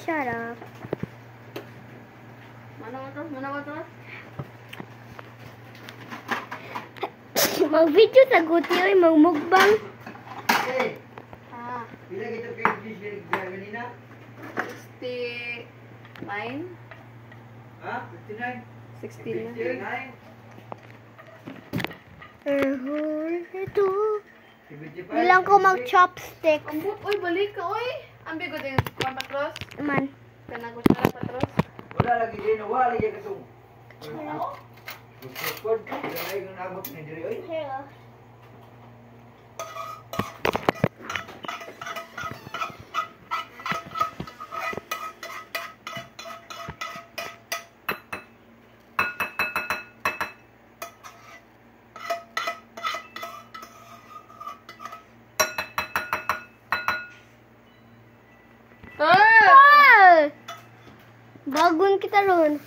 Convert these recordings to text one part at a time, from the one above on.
Shut up. Mana ba to? Mag-video sa guti oy, magmukbang. Hey, Ah, pila kita kay English ganina? 69. Ha? 59? 69. 59? Ito. 75? Bilang ko mag-chopstick. Ambot, oy, balik ka, oy. Ang bigot yung kuwan patros. Man. Kanagot na patros. Wala lagi din, wala lagi katong. Gusto wala lagi ng nabot ni diri oy. Ah! Bagon kita ron.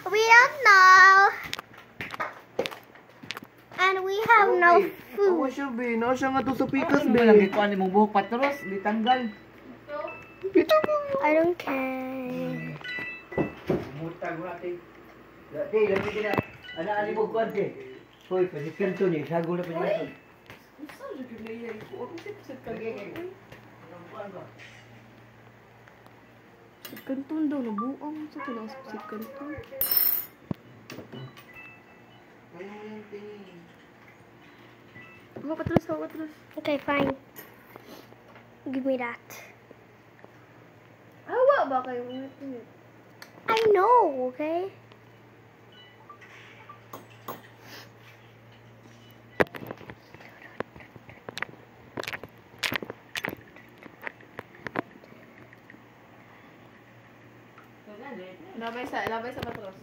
We don't know. And we have no food. Ako siya, be. Nao siya nga to sa pikas, Ano be. lang ikuan ni mong buhok patros, ditanggal. I don't care. Mutag mo natin. Dati, lami din na. Ana-ani mo kuan ke. Hoy, pasikan to ni, sago na pa niya. Saan yung ginayay ko? Ako sip-sip ka. Sip kanton daw, nabuang. Sa ito lang sip kanton. Patros. Okay, fine. Give me that. Awa ba kayo? Ngunit. I know, okay? Labay sa patros.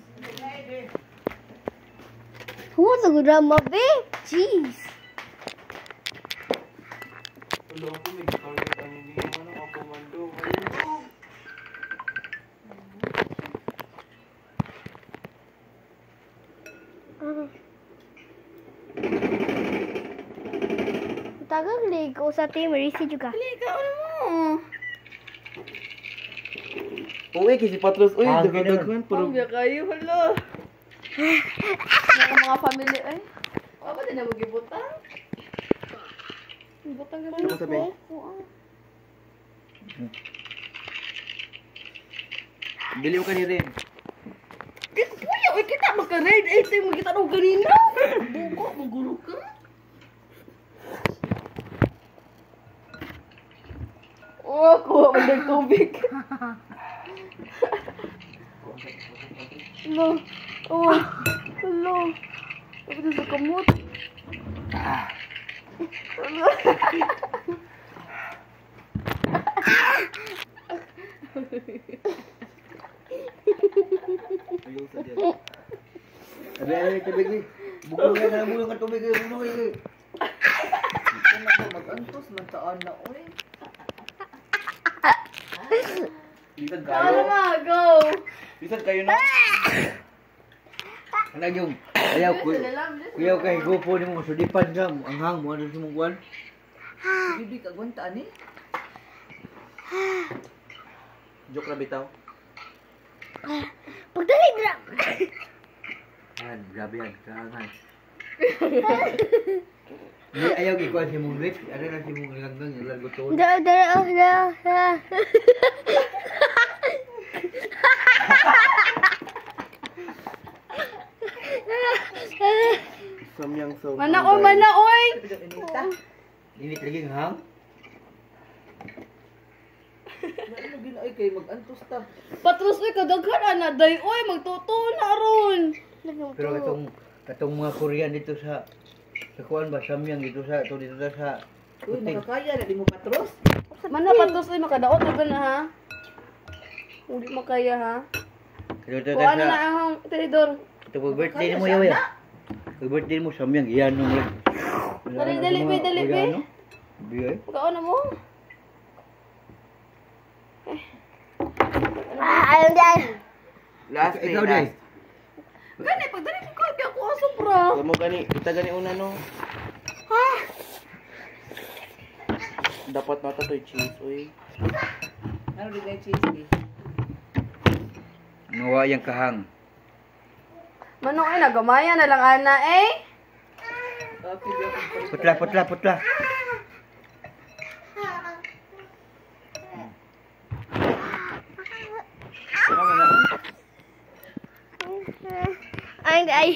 Who wants a good drama, babe? Jeez. Tulong ko, may kapangit ang hindi naman ako komando. Ayun. Tagal ligo sa team, Marisi juga. Halika, ano mo? Uy, kasi Patros. Uy, Ah, dagdag-daghan. Ang biya kayo, hala. Mga family, ay. Wala ba din na mag-ibutang? Ibutang ka Ano sabi? Bili mo ka ni Ren. Kuya, ay kita maka-raid. Ay, tayo magkita nung ganina. Buko, maguro ka. Oh, kuha mo ng tubig. Hello. Oh, hello. Tapos din sa kamot. Hello. Ayaw sa diyan. Ay, tubig ni. Bugong na mo yung tubig. Buno eh. Ito na mo mag-antos man taan na oy. Bisan Ano kayo. na, go. Bisan kayo na. Anak yung, ayaw ko. Kuyaw kay gupo ni mo sudipan sa anghang mo ano sa mong kuan. Bibi ka gwanta ani. Joke na bitaw. Pagdali dra. Yan, grabe yan, kaangan. Ayaw ikuan si mong rich, ano na si mong langgang yung largoton. Da. Samyang so. Mana oy. Init lagi ng hang. Ano ginay kay mag-antos ta. Patros oy kadaghan ana day oy magtuto na ron. Pero katong mga Korean dito sa kuan ba samyang dito sa Uy, puting. makakaya na di mo Patros. Mana patros oy makadaot na ba na ha? Uli makaya ha. Dito Kuha na sa na ang tinidor. ito po birthday mo yaw ya. Birthday mo samyang iyan nung Dali, be. Biyay. Pagkaon na mo. I'm done. Last Ikaw day. Gani pagdali ko kaya ako sobra. Kamu gani, kita gani una no. Dapat nata to cheese, uy. Ano di kay cheese? Nawa yang kahang. Manong ay nagamaya na lang ana eh. Putla, putla, putla. Ay, ay.